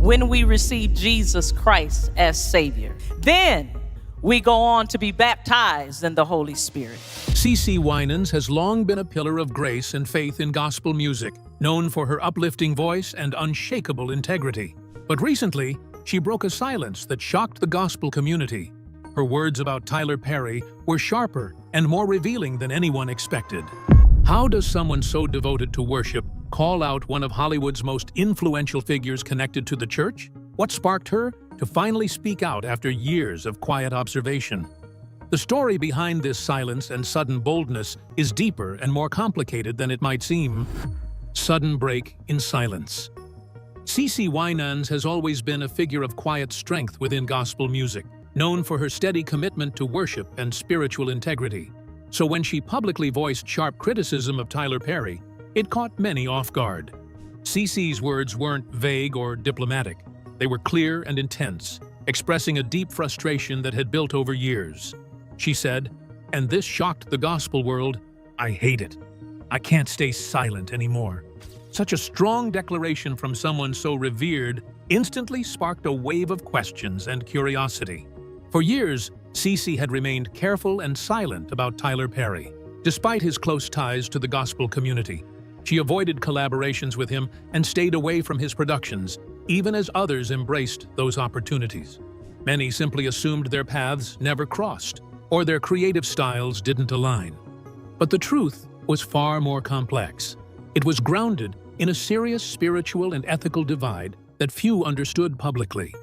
when we receive Jesus Christ as Savior. Then we go on to be baptized in the Holy Spirit. CeCe Winans has long been a pillar of grace and faith in gospel music, known for her uplifting voice and unshakable integrity. But recently, she broke a silence that shocked the gospel community. Her words about Tyler Perry were sharper and more revealing than anyone expected. How does someone so devoted to worship call out one of Hollywood's most influential figures connected to the church? What sparked her to finally speak out after years of quiet observation? The story behind this silence and sudden boldness is deeper and more complicated than it might seem. Sudden break in silence. CeCe Winans has always been a figure of quiet strength within gospel music, known for her steady commitment to worship and spiritual integrity. So when she publicly voiced sharp criticism of Tyler Perry, it caught many off guard. CeCe's words weren't vague or diplomatic. They were clear and intense, expressing a deep frustration that had built over years. She said, "And this shocked the gospel world. I hate it. I can't stay silent anymore." Such a strong declaration from someone so revered instantly sparked a wave of questions and curiosity. For years, CeCe had remained careful and silent about Tyler Perry. Despite his close ties to the gospel community, she avoided collaborations with him and stayed away from his productions, even as others embraced those opportunities. Many simply assumed their paths never crossed, or their creative styles didn't align. But the truth was far more complex. It was grounded in a serious spiritual and ethical divide that few understood publicly.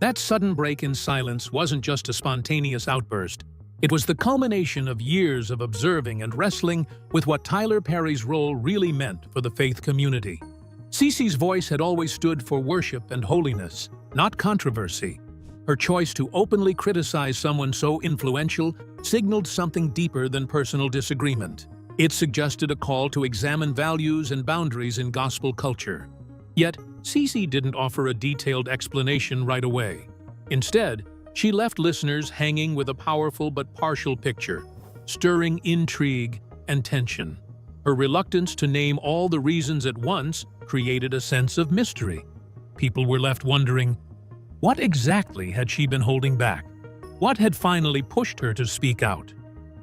That sudden break in silence wasn't just a spontaneous outburst. It was the culmination of years of observing and wrestling with what Tyler Perry's role really meant for the faith community. CeCe's voice had always stood for worship and holiness, not controversy. Her choice to openly criticize someone so influential signaled something deeper than personal disagreement. It suggested a call to examine values and boundaries in gospel culture. Yet, CeCe didn't offer a detailed explanation right away. Instead, she left listeners hanging with a powerful but partial picture, stirring intrigue and tension. Her reluctance to name all the reasons at once created a sense of mystery. People were left wondering, what exactly had she been holding back? What had finally pushed her to speak out?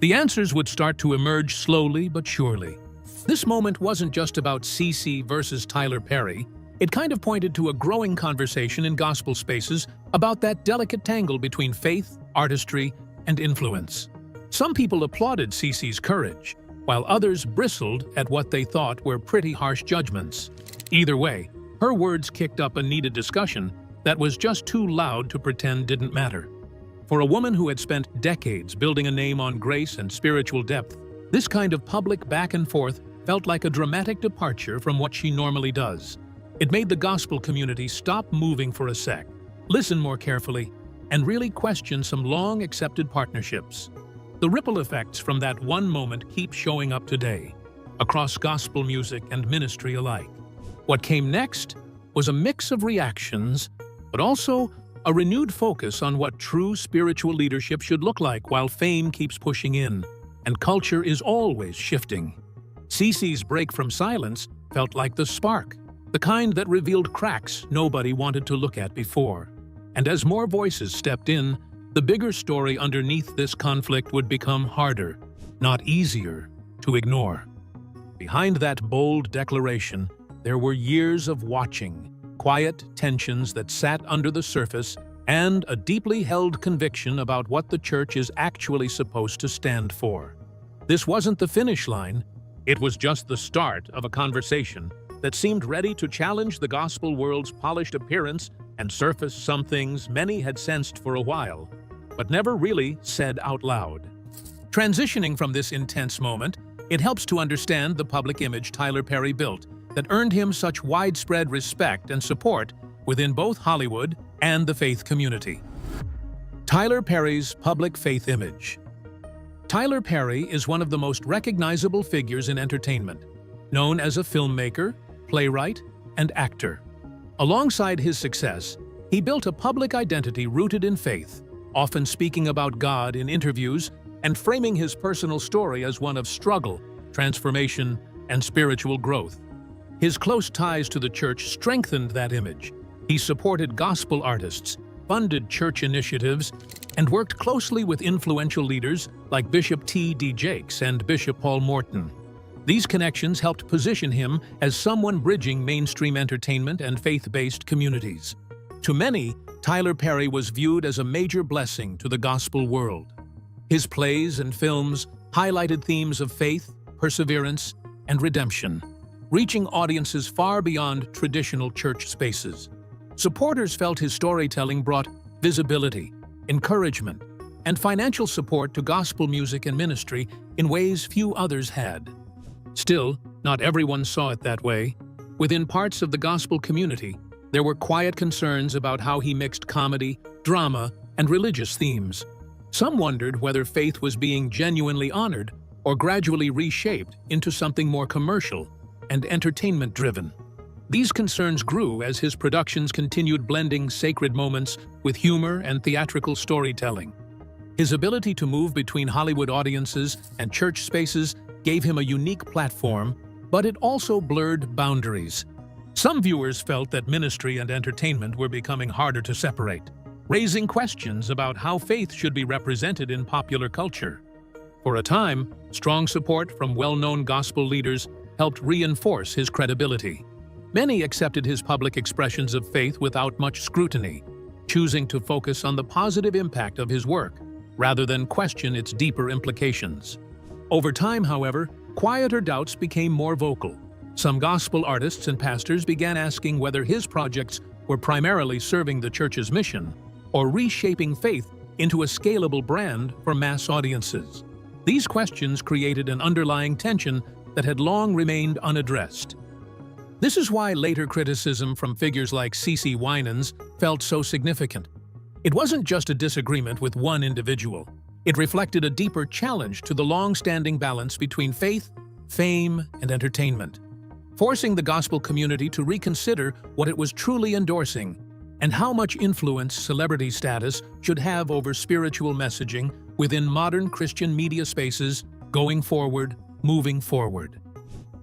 The answers would start to emerge slowly but surely. This moment wasn't just about CeCe versus Tyler Perry. It kind of pointed to a growing conversation in gospel spaces about that delicate tangle between faith, artistry, and influence. Some people applauded CeCe's courage, while others bristled at what they thought were pretty harsh judgments. Either way, her words kicked up a needed discussion that was just too loud to pretend didn't matter. For a woman who had spent decades building a name on grace and spiritual depth, this kind of public back and forth felt like a dramatic departure from what she normally does. It made the gospel community stop moving for a sec, listen more carefully, and really question some long-accepted partnerships. The ripple effects from that one moment keep showing up today, across gospel music and ministry alike. What came next was a mix of reactions, but also a renewed focus on what true spiritual leadership should look like while fame keeps pushing in, and culture is always shifting. CeCe's break from silence felt like the spark, the kind that revealed cracks nobody wanted to look at before. And as more voices stepped in, the bigger story underneath this conflict would become harder, not easier, to ignore. Behind that bold declaration, there were years of watching, quiet tensions that sat under the surface, and a deeply held conviction about what the church is actually supposed to stand for. This wasn't the finish line, it was just the start of a conversation that seemed ready to challenge the gospel world's polished appearance and surface some things many had sensed for a while, but never really said out loud. Transitioning from this intense moment, it helps to understand the public image Tyler Perry built that earned him such widespread respect and support within both Hollywood and the faith community. Tyler Perry's public faith image. Tyler Perry is one of the most recognizable figures in entertainment, known as a filmmaker, playwright, and actor. Alongside his success, he built a public identity rooted in faith, often speaking about God in interviews and framing his personal story as one of struggle, transformation, and spiritual growth. His close ties to the church strengthened that image. He supported gospel artists, funded church initiatives, and worked closely with influential leaders like Bishop T.D. Jakes and Bishop Paul Morton. These connections helped position him as someone bridging mainstream entertainment and faith-based communities. To many, Tyler Perry was viewed as a major blessing to the gospel world. His plays and films highlighted themes of faith, perseverance, and redemption, reaching audiences far beyond traditional church spaces. Supporters felt his storytelling brought visibility, encouragement, and financial support to gospel music and ministry in ways few others had. Still, not everyone saw it that way. Within parts of the gospel community, there were quiet concerns about how he mixed comedy, drama, and religious themes. Some wondered whether faith was being genuinely honored or gradually reshaped into something more commercial and entertainment-driven. These concerns grew as his productions continued blending sacred moments with humor and theatrical storytelling. His ability to move between Hollywood audiences and church spaces gave him a unique platform, but it also blurred boundaries. Some viewers felt that ministry and entertainment were becoming harder to separate, raising questions about how faith should be represented in popular culture. For a time, strong support from well-known gospel leaders helped reinforce his credibility. Many accepted his public expressions of faith without much scrutiny, choosing to focus on the positive impact of his work rather than question its deeper implications. Over time, however, quieter doubts became more vocal. Some gospel artists and pastors began asking whether his projects were primarily serving the church's mission or reshaping faith into a scalable brand for mass audiences. These questions created an underlying tension that had long remained unaddressed. This is why later criticism from figures like CeCe Winans felt so significant. It wasn't just a disagreement with one individual. It reflected a deeper challenge to the long-standing balance between faith, fame, and entertainment, forcing the gospel community to reconsider what it was truly endorsing and how much influence celebrity status should have over spiritual messaging within modern Christian media spaces moving forward.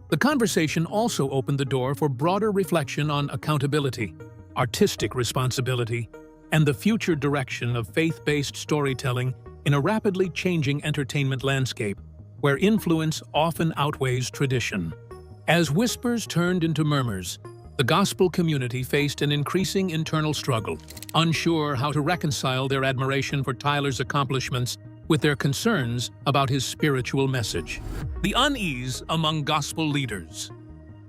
The conversation also opened the door for broader reflection on accountability, artistic responsibility, and the future direction of faith-based storytelling in a rapidly changing entertainment landscape where influence often outweighs tradition. As whispers turned into murmurs, the gospel community faced an increasing internal struggle, unsure how to reconcile their admiration for Tyler's accomplishments with their concerns about his spiritual message. The unease among gospel leaders.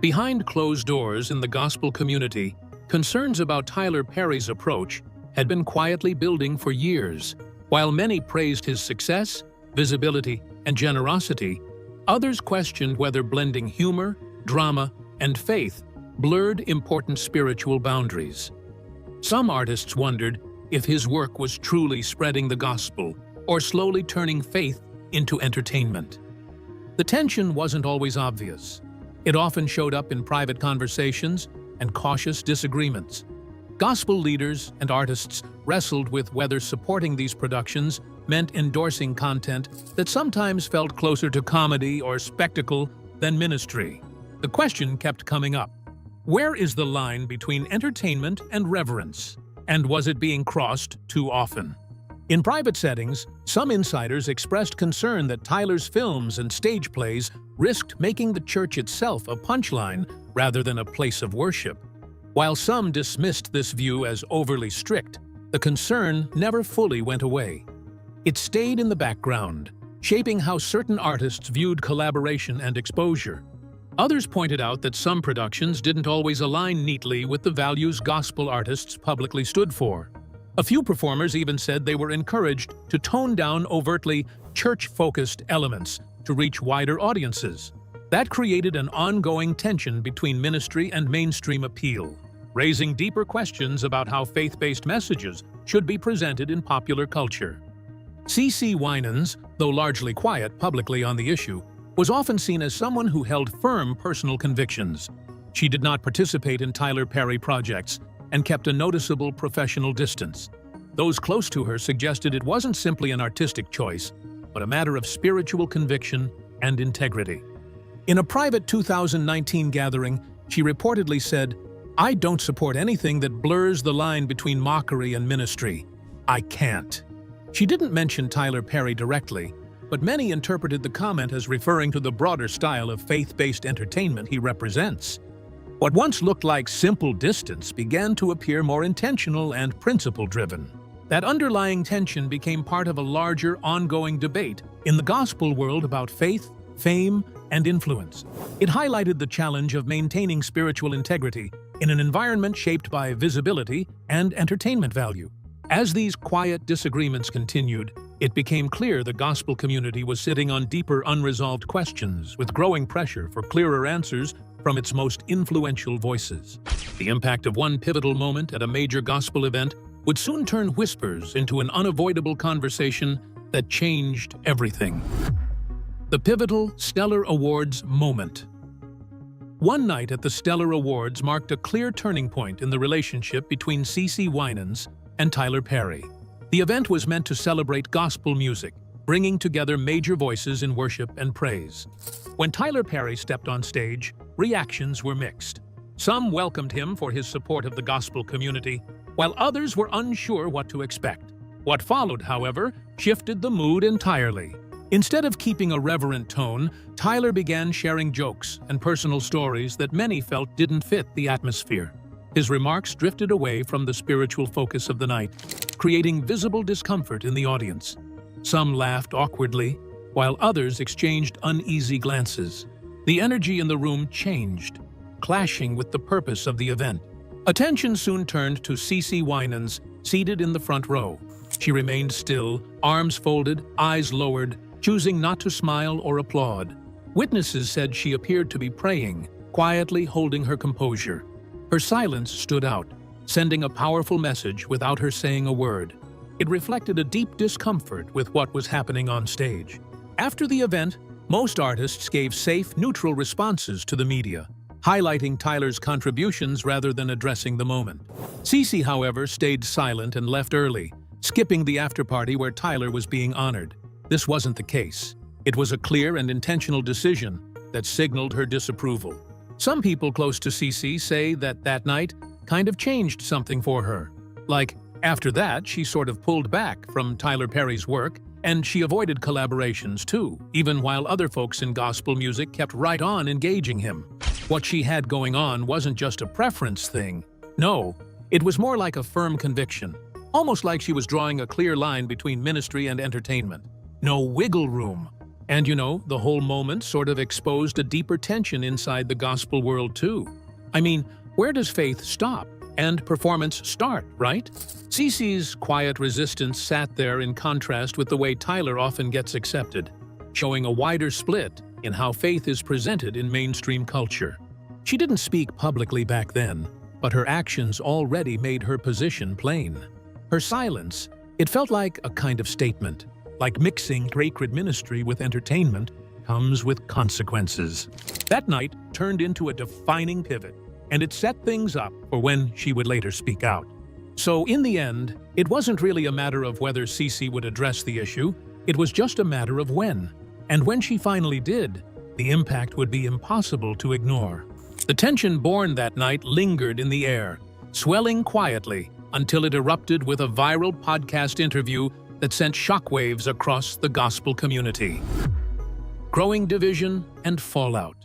Behind closed doors in the gospel community, concerns about Tyler Perry's approach had been quietly building for years. While many praised his success, visibility, and generosity, others questioned whether blending humor, drama, and faith blurred important spiritual boundaries. Some artists wondered if his work was truly spreading the gospel or slowly turning faith into entertainment. The tension wasn't always obvious. It often showed up in private conversations and cautious disagreements. Gospel leaders and artists wrestled with whether supporting these productions meant endorsing content that sometimes felt closer to comedy or spectacle than ministry. The question kept coming up: where is the line between entertainment and reverence? And was it being crossed too often? In private settings, some insiders expressed concern that Tyler's films and stage plays risked making the church itself a punchline rather than a place of worship. While some dismissed this view as overly strict, the concern never fully went away. It stayed in the background, shaping how certain artists viewed collaboration and exposure. Others pointed out that some productions didn't always align neatly with the values gospel artists publicly stood for. A few performers even said they were encouraged to tone down overtly church-focused elements to reach wider audiences. That created an ongoing tension between ministry and mainstream appeal, raising deeper questions about how faith-based messages should be presented in popular culture. CeCe Winans, though largely quiet publicly on the issue, was often seen as someone who held firm personal convictions. She did not participate in Tyler Perry projects and kept a noticeable professional distance. Those close to her suggested it wasn't simply an artistic choice, but a matter of spiritual conviction and integrity. In a private 2019 gathering, she reportedly said, "I don't support anything that blurs the line between mockery and ministry. I can't." She didn't mention Tyler Perry directly, but many interpreted the comment as referring to the broader style of faith-based entertainment he represents. What once looked like simple distance began to appear more intentional and principle-driven. That underlying tension became part of a larger, ongoing debate in the gospel world about faith, fame, and influence. It highlighted the challenge of maintaining spiritual integrity in an environment shaped by visibility and entertainment value. As these quiet disagreements continued, it became clear the gospel community was sitting on deeper unresolved questions, with growing pressure for clearer answers from its most influential voices. The impact of one pivotal moment at a major gospel event would soon turn whispers into an unavoidable conversation that changed everything. The pivotal Stellar Awards moment. One night at the Stellar Awards marked a clear turning point in the relationship between CeCe Winans and Tyler Perry. The event was meant to celebrate gospel music, bringing together major voices in worship and praise. When Tyler Perry stepped on stage, reactions were mixed. Some welcomed him for his support of the gospel community, while others were unsure what to expect. What followed, however, shifted the mood entirely. Instead of keeping a reverent tone, Tyler began sharing jokes and personal stories that many felt didn't fit the atmosphere. His remarks drifted away from the spiritual focus of the night, creating visible discomfort in the audience. Some laughed awkwardly, while others exchanged uneasy glances. The energy in the room changed, clashing with the purpose of the event. Attention soon turned to CeCe Winans, seated in the front row. She remained still, arms folded, eyes lowered, choosing not to smile or applaud. Witnesses said she appeared to be praying, quietly holding her composure. Her silence stood out, sending a powerful message without her saying a word. It reflected a deep discomfort with what was happening on stage. After the event, most artists gave safe, neutral responses to the media, highlighting Tyler's contributions rather than addressing the moment. CeCe, however, stayed silent and left early, skipping the after-party where Tyler was being honored. This wasn't the case. It was a clear and intentional decision that signaled her disapproval. Some people close to CeCe say that night kind of changed something for her. Like, after that, she sort of pulled back from Tyler Perry's work, and she avoided collaborations too, even while other folks in gospel music kept right on engaging him. What she had going on wasn't just a preference thing. No, it was more like a firm conviction, almost like she was drawing a clear line between ministry and entertainment. No wiggle room. And the whole moment sort of exposed a deeper tension inside the gospel world too. I mean, where does faith stop and performance start, right? CeCe's quiet resistance sat there in contrast with the way Tyler often gets accepted, showing a wider split in how faith is presented in mainstream culture. She didn't speak publicly back then, but her actions already made her position plain. Her silence, it felt like a kind of statement. Like mixing sacred ministry with entertainment comes with consequences. That night turned into a defining pivot, and it set things up for when she would later speak out. So in the end, it wasn't really a matter of whether CeCe would address the issue, it was just a matter of when. And when she finally did, the impact would be impossible to ignore. The tension born that night lingered in the air, swelling quietly until it erupted with a viral podcast interview that sent shockwaves across the gospel community. Growing division and fallout.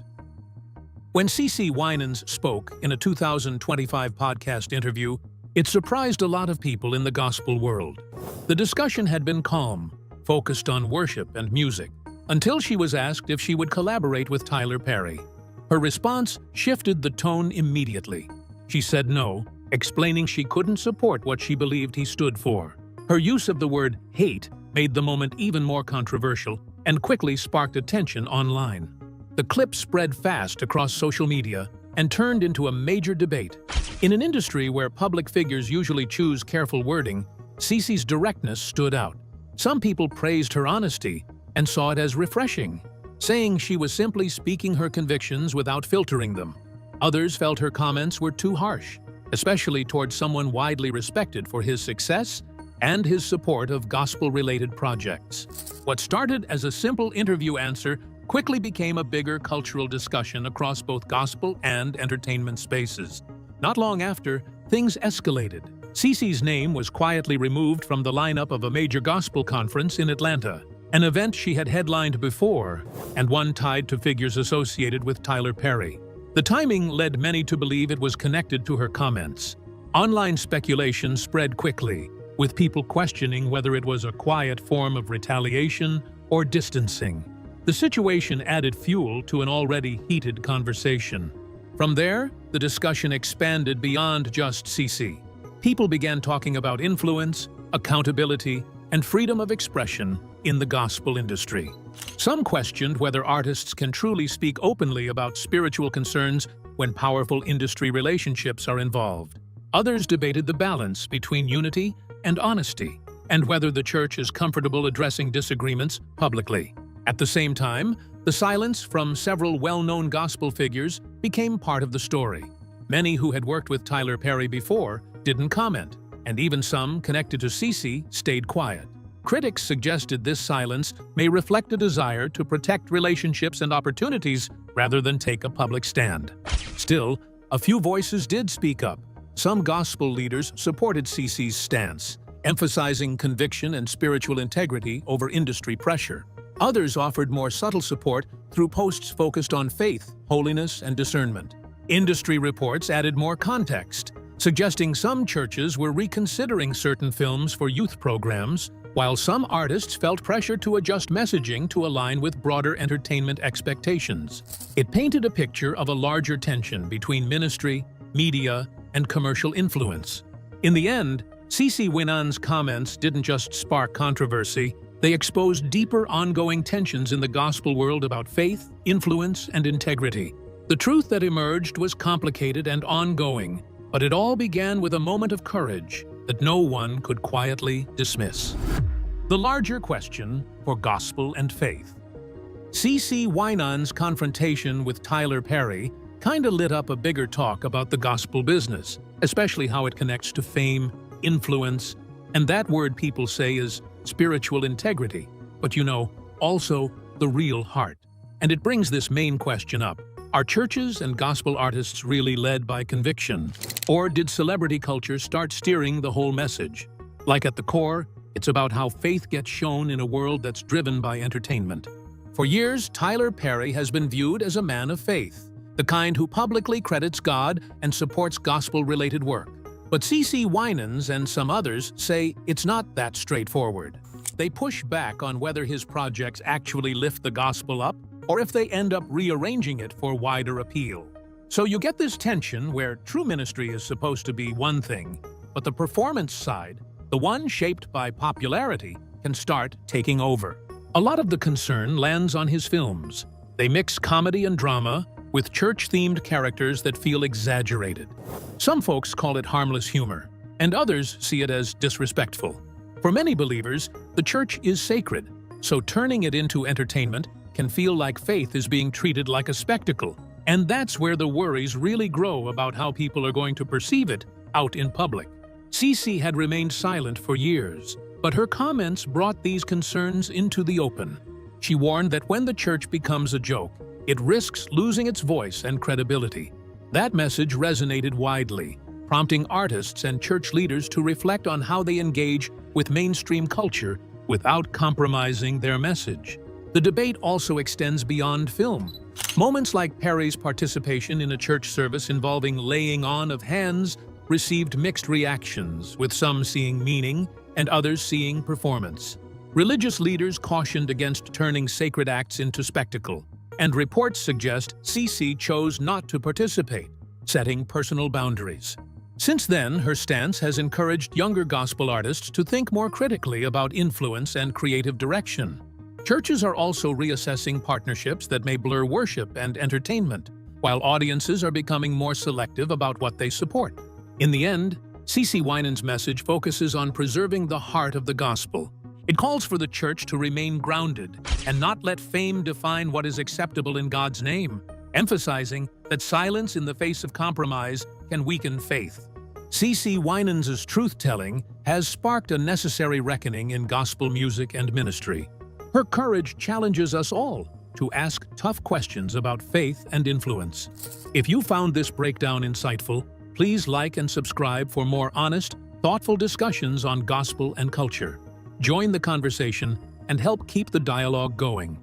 When CeCe Winans spoke in a 2025 podcast interview, it surprised a lot of people in the gospel world. The discussion had been calm, focused on worship and music, until she was asked if she would collaborate with Tyler Perry. Her response shifted the tone immediately. She said no, explaining she couldn't support what she believed he stood for. Her use of the word hate made the moment even more controversial and quickly sparked attention online. The clip spread fast across social media and turned into a major debate. In an industry where public figures usually choose careful wording, CeCe's directness stood out. Some people praised her honesty and saw it as refreshing, saying she was simply speaking her convictions without filtering them. Others felt her comments were too harsh, especially towards someone widely respected for his success and his support of gospel-related projects. What started as a simple interview answer quickly became a bigger cultural discussion across both gospel and entertainment spaces. Not long after, things escalated. CeCe's name was quietly removed from the lineup of a major gospel conference in Atlanta, an event she had headlined before, and one tied to figures associated with Tyler Perry. The timing led many to believe it was connected to her comments. Online speculation spread quickly, with people questioning whether it was a quiet form of retaliation or distancing. The situation added fuel to an already heated conversation. From there, the discussion expanded beyond just CeCe. People began talking about influence, accountability, and freedom of expression in the gospel industry. Some questioned whether artists can truly speak openly about spiritual concerns when powerful industry relationships are involved. Others debated the balance between unity and honesty, and whether the church is comfortable addressing disagreements publicly. At the same time, the silence from several well-known gospel figures became part of the story. Many who had worked with Tyler Perry before didn't comment, and even some connected to CeCe stayed quiet. Critics suggested this silence may reflect a desire to protect relationships and opportunities rather than take a public stand. Still, a few voices did speak up. Some gospel leaders supported CeCe's stance, emphasizing conviction and spiritual integrity over industry pressure. Others offered more subtle support through posts focused on faith, holiness, and discernment. Industry reports added more context, suggesting some churches were reconsidering certain films for youth programs, while some artists felt pressure to adjust messaging to align with broader entertainment expectations. It painted a picture of a larger tension between ministry, media, and commercial influence. In the end, CeCe Winans' comments didn't just spark controversy, they exposed deeper ongoing tensions in the gospel world about faith, influence, and integrity. The truth that emerged was complicated and ongoing, but it all began with a moment of courage that no one could quietly dismiss. The larger question for gospel and faith. CeCe Winans' confrontation with Tyler Perry kinda lit up a bigger talk about the gospel business, especially how it connects to fame, influence, and that word people say is spiritual integrity, but also the real heart. And it brings this main question up. Are churches and gospel artists really led by conviction? Or did celebrity culture start steering the whole message? Like at the core, it's about how faith gets shown in a world that's driven by entertainment. For years, Tyler Perry has been viewed as a man of faith, the kind who publicly credits God and supports gospel-related work. But CeCe Winans and some others say it's not that straightforward. They push back on whether his projects actually lift the gospel up or if they end up rearranging it for wider appeal. So you get this tension where true ministry is supposed to be one thing, but the performance side, the one shaped by popularity, can start taking over. A lot of the concern lands on his films. They mix comedy and drama with church-themed characters that feel exaggerated. Some folks call it harmless humor, and others see it as disrespectful. For many believers, the church is sacred, so turning it into entertainment can feel like faith is being treated like a spectacle, and that's where the worries really grow about how people are going to perceive it out in public. CeCe had remained silent for years, but her comments brought these concerns into the open. She warned that when the church becomes a joke, it risks losing its voice and credibility. That message resonated widely, prompting artists and church leaders to reflect on how they engage with mainstream culture without compromising their message. The debate also extends beyond film. Moments like Perry's participation in a church service involving laying on of hands received mixed reactions, with some seeing meaning and others seeing performance. Religious leaders cautioned against turning sacred acts into spectacle, and reports suggest CeCe chose not to participate, setting personal boundaries. Since then, her stance has encouraged younger gospel artists to think more critically about influence and creative direction. Churches are also reassessing partnerships that may blur worship and entertainment, while audiences are becoming more selective about what they support. In the end, CeCe Winans' message focuses on preserving the heart of the gospel. It calls for the church to remain grounded and not let fame define what is acceptable in God's name, emphasizing that silence in the face of compromise can weaken faith. CeCe Winans' truth-telling has sparked a necessary reckoning in gospel music and ministry. Her courage challenges us all to ask tough questions about faith and influence. If you found this breakdown insightful, Please like and subscribe for more honest, thoughtful discussions on gospel and culture. Join the conversation and help keep the dialogue going.